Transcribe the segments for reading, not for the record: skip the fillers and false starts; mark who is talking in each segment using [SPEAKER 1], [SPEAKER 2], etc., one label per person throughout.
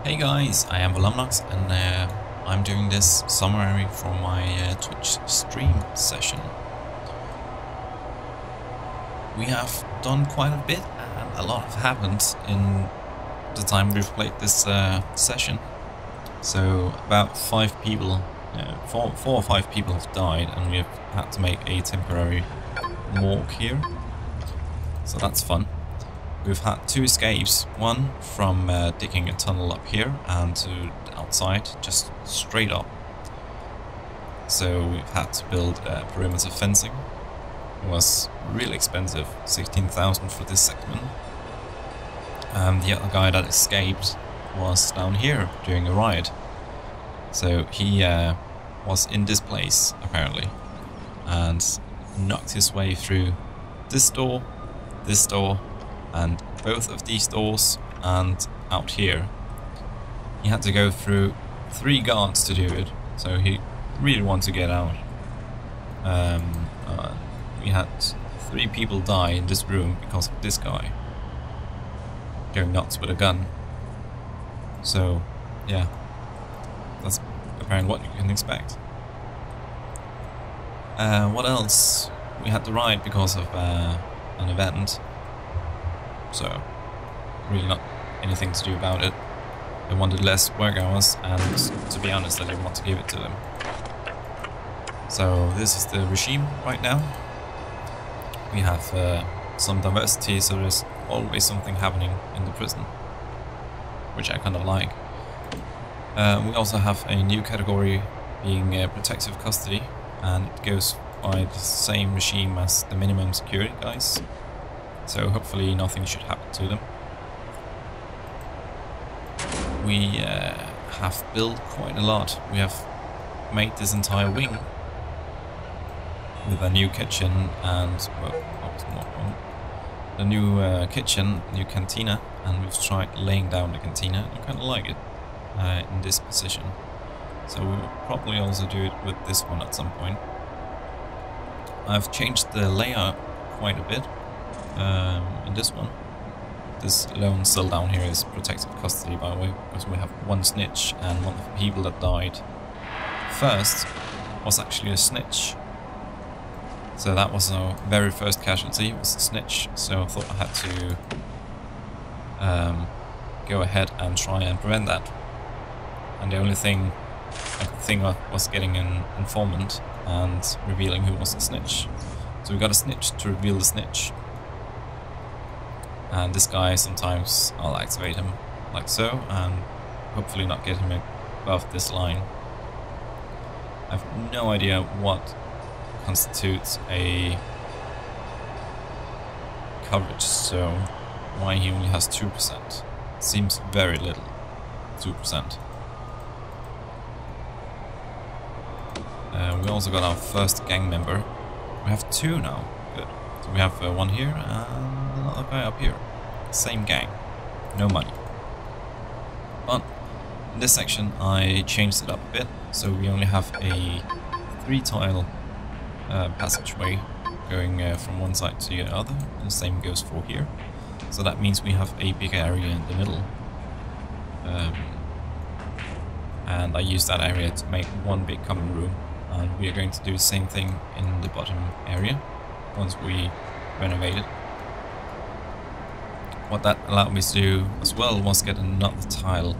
[SPEAKER 1] Hey guys, I am Volumnox and I'm doing this summary for my Twitch stream session. We have done quite a bit and a lot have happened in the time we've played this session. So about 5 people, 4 or 5 people have died and we have had to make a temporary morgue here. So that's fun. We've had 2 escapes, one from digging a tunnel up here and to the outside, just straight up. So we've had to build perimeter fencing. It was really expensive, 16,000 for this segment. The other guy that escaped was down here during a riot. So he was in this place apparently and knocked his way through this door, and both of these doors and out here. He had to go through 3 guards to do it, so he really wanted to get out. We had 3 people die in this room because of this guy going nuts with a gun. So yeah, that's apparently what you can expect. What else? We had to riot because of an event. So, really not anything to do about it. They wanted less work hours, and to be honest, I didn't want to give it to them. So, this is the regime right now. We have some diversity, so there's always something happening in the prison, which I kind of like. We also have a new category being protective custody, and it goes by the same regime as the minimum security guys. So hopefully nothing should happen to them. We have built quite a lot. We have made this entire wing with a new kitchen and, well, the new kitchen, new cantina, and we've tried laying down the cantina. I kind of like it in this position. So we will probably also do it with this one at some point. I've changed the layout quite a bit. In this one, this lone cell down here is protective custody, by the way, because we have 1 snitch, and one of the people that died first was actually a snitch. So that was our very first casualty, was a snitch, so I thought I had to go ahead and try and prevent that. And the only thing I could think of was getting an informant and revealing who was the snitch. So we got a snitch to reveal the snitch. And this guy, sometimes I'll activate him like so, and hopefully not get him above this line. I have no idea what constitutes a coverage zone, why he only has 2%. Seems very little, 2%. We also got our first gang member. We have 2 now, good. So we have one here and another guy up here. Same gang, no money. But in this section I changed it up a bit, so we only have a 3-tile passageway going from one side to the other. The same goes for here. So that means we have a big area in the middle. And I use that area to make 1 big common room. And we are going to do the same thing in the bottom area once we renovate it. What that allowed me to do as well was get another tile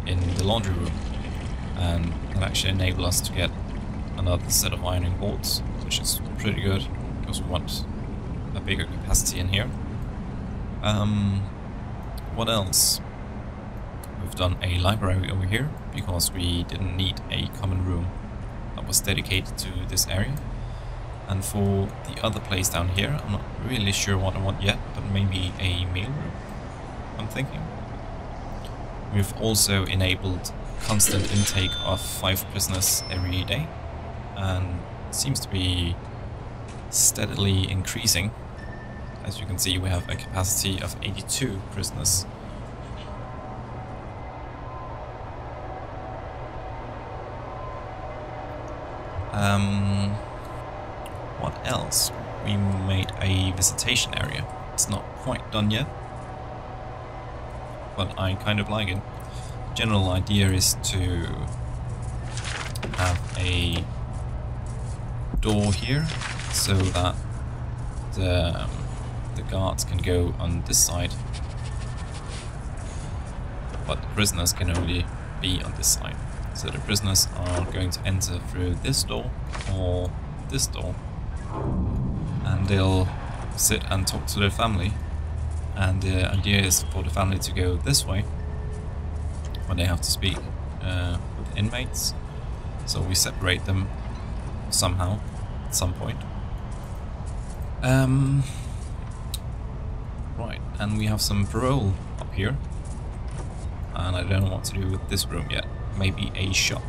[SPEAKER 1] in the laundry room, and that actually enabled us to get another set of ironing boards, which is pretty good because we want a bigger capacity in here. What else? We've done a library over here because we didn't need a common room that was dedicated to this area. And for the other place down here, I'm not really sure what I want yet, but maybe a meal room, I'm thinking. We've also enabled constant intake of 5 prisoners every day, and it seems to be steadily increasing. As you can see, we have a capacity of 82 prisoners. What else? We made a visitation area. It's not quite done yet, but I kind of like it. general idea is to have a door here so that the guards can go on this side, but the prisoners can only be on this side. So the prisoners are going to enter through this door or this door, and they'll sit and talk to their family. And the idea is for the family to go this way when they have to speak with inmates. So we separate them somehow at some point. Right, and we have some parole up here. And I don't know what to do with this room yet. Maybe a shop.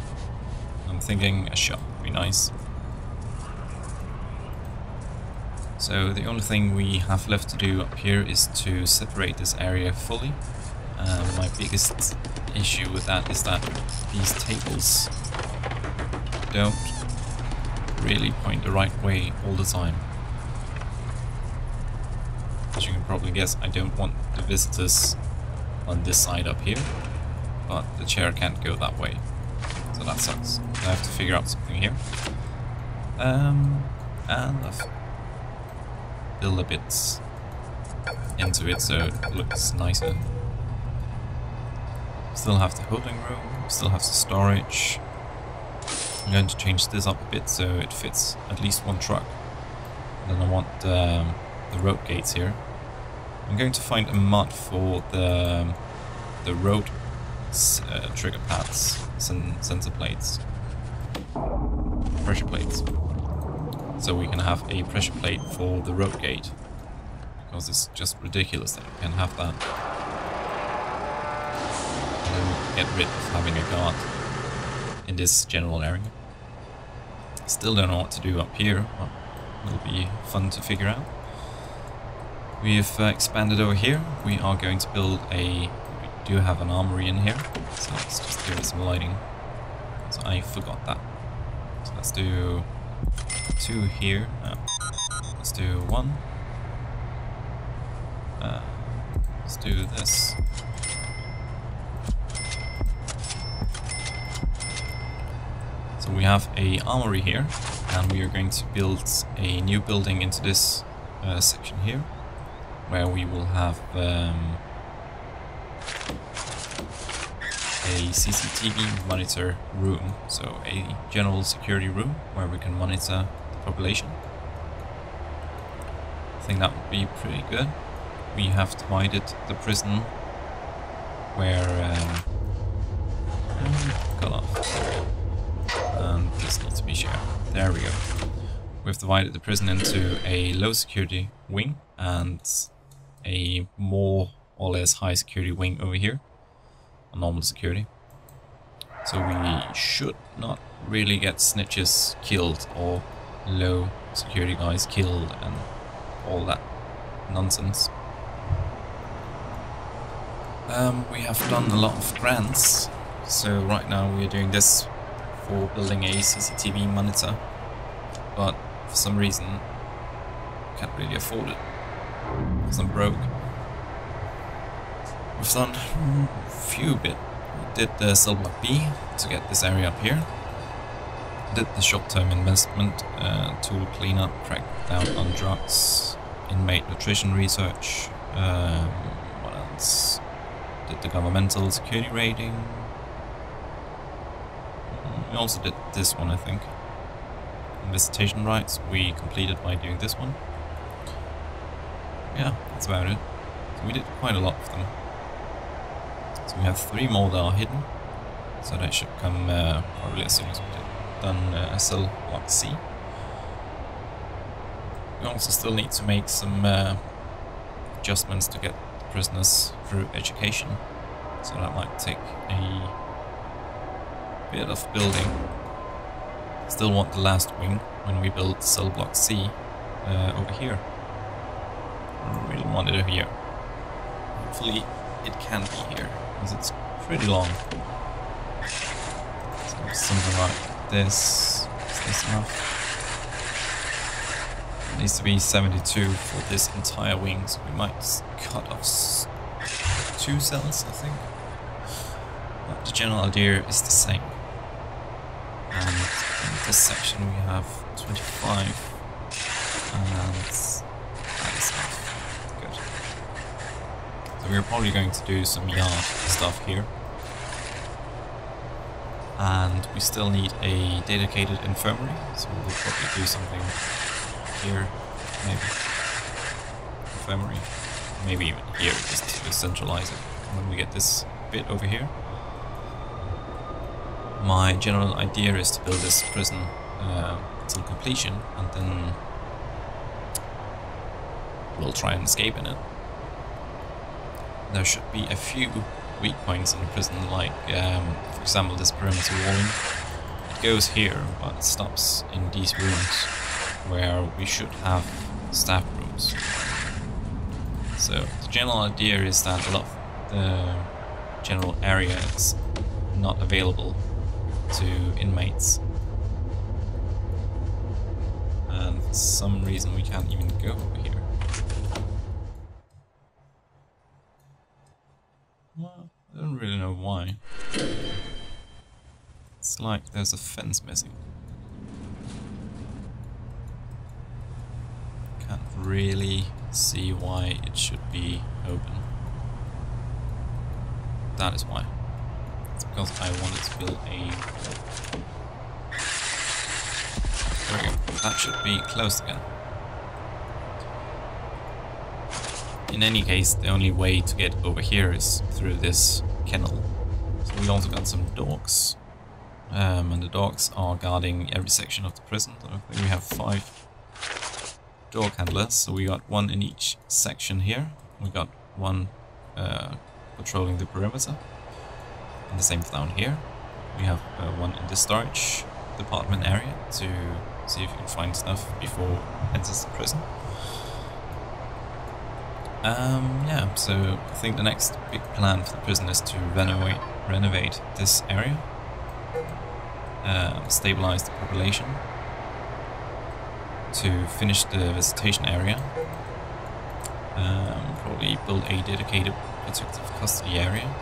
[SPEAKER 1] I'm thinking a shop would be nice. So the only thing we have left to do up here is to separate this area fully. My biggest issue with that is that these tables don't really point the right way all the time. As you can probably guess, I don't want the visitors on this side up here, but the chair can't go that way, so that sucks. I have to figure out something here. And I've built a bit into it so it looks nicer. Still have the holding room, still have the storage. I'm going to change this up a bit so it fits at least one truck. And then I want the road gates here. I'm going to find a mod for the road trigger pads, sensor plates, pressure plates. So we can have a pressure plate for the road gate, because it's just ridiculous that we can have that. And then we get rid of having a guard in this general area. Still don't know what to do up here, but it'll be fun to figure out. We've expanded over here. We are going to build we do have an armory in here, so let's just give it some lighting. So I forgot that. So let's do 2 here. Let's do 1. Let's do this. So we have a armory here, and we are going to build a new building into this section here, where we will have a CCTV monitor room, so a general security room where we can monitor the population. I think that would be pretty good. We have divided the prison where cut off, and this needs to be shared. There we go. We've divided the prison into a low security wing and a more or less high security wing over here, a normal security. So we should not really get snitches killed or low security guys killed and all that nonsense. We have done a lot of grants, so right now we're doing this for building a CCTV monitor, but for some reason can't really afford it because I'm broke. We've done a few bit. We did the cell block B to get this area up here. Did the short-term investment, tool cleanup, crack down on drugs, inmate nutrition research. What else? Did the governmental security rating. We also did this one, I think. Visitation rights we completed by doing this one. Yeah, that's about it. So we did quite a lot of them. So we have 3 more that are hidden. So that should come probably as soon as we've done cell block C. We also still need to make some adjustments to get the prisoners through education. So that might take a bit of building. Still want the last wing when we build cell block C over here. I really want it over here. Hopefully it can be here, because it's pretty long. So something like this. Is this enough? It needs to be 72 for this entire wing, so we might cut off 2 cells, I think. the general idea is the same. And in this section we have 25. And that is enough. Good. So we're probably going to do some yard stuff here. And we still need a dedicated infirmary, so we'll probably do something here, maybe. Infirmary. Maybe even here, just to centralize it. When we get this bit over here. My general idea is to build this prison till completion, and then we'll try and escape in it. There should be a few weak points in the prison, like for example this perimeter walling. It goes here, but it stops in these rooms where we should have staff rooms. So the general idea is that a lot of the general area is not available to inmates, and for some reason we can't even go over here. Well, I don't really know why. It's like there's a fence missing. Can't really see why it should be open. That is why. It's because I wanted to build a... There we go. That should be closed again. In any case, the only way to get over here is through this kennel. So we also got some dogs. And the dogs are guarding every section of the prison. So I think we have 5 dog handlers. So we got 1 in each section here. We got 1 patrolling the perimeter. And the same down here. We have 1 in the storage department area to see if you can find stuff before it enters the prison. Yeah, so I think the next big plan for the prison is to renovate this area, stabilize the population, to finish the visitation area, probably build a dedicated protective custody area,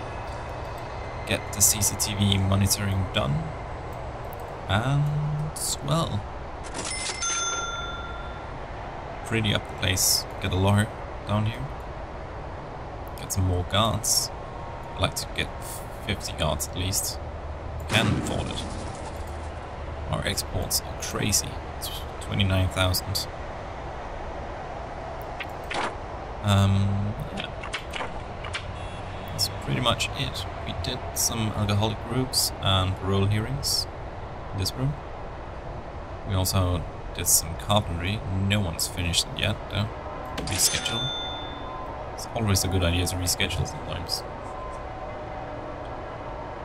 [SPEAKER 1] get the CCTV monitoring done, and, well, pretty up the place, get a lawyer down here, get some more guards. I'd like to get 50 guards at least. Can afford it. Our exports are crazy. It's 29,000. Yeah. That's pretty much it. We did some alcoholic groups and parole hearings in this room. We also did some carpentry. No one's finished it yet though. Reschedule. It's always a good idea to reschedule sometimes.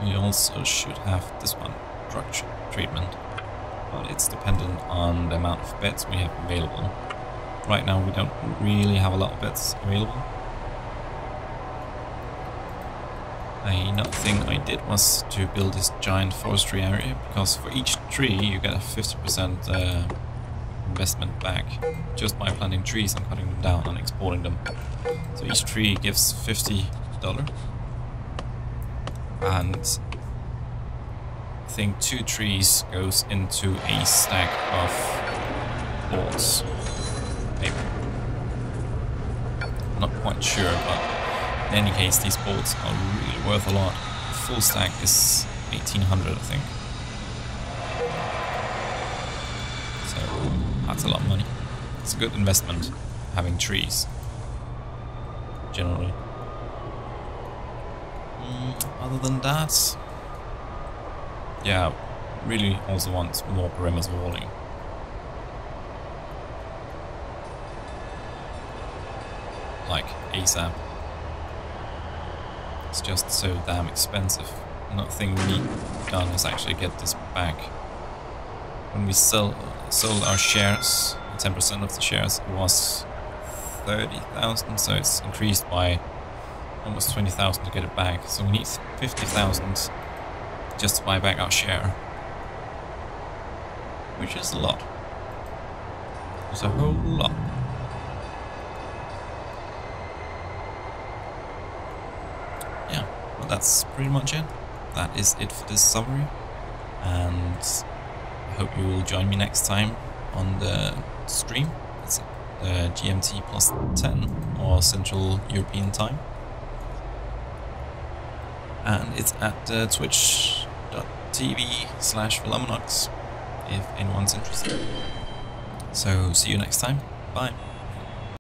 [SPEAKER 1] We also should have this one, drug treatment, but it's dependent on the amount of beds we have available. Right now we don't really have a lot of beds available. Another thing I did was to build this giant forestry area, because for each tree you get a 50% investment back just by planting trees and cutting them down and exporting them. So each tree gives $50, and I think 2 trees goes into a stack of boards. Maybe. I'm not quite sure, but in any case these boards are really worth a lot. The full stack is 1,800, I think. That's a lot of money. It's a good investment having trees, generally. Other than that, yeah, really also want more perimeter walling. Like ASAP. It's just so damn expensive. Another thing we need done is actually get this back. When we sold our shares, 10% of the shares, it was 30,000, so it's increased by almost 20,000 to get it back. So we need 50,000 just to buy back our share, which is a lot. It's a whole lot. Yeah, well, that's pretty much it. that is it for this summary, and I hope you will join me next time on the stream. It's GMT plus 10 or Central European time, and it's at twitch.tv/Philomonox if anyone's interested. So see you next time. Bye.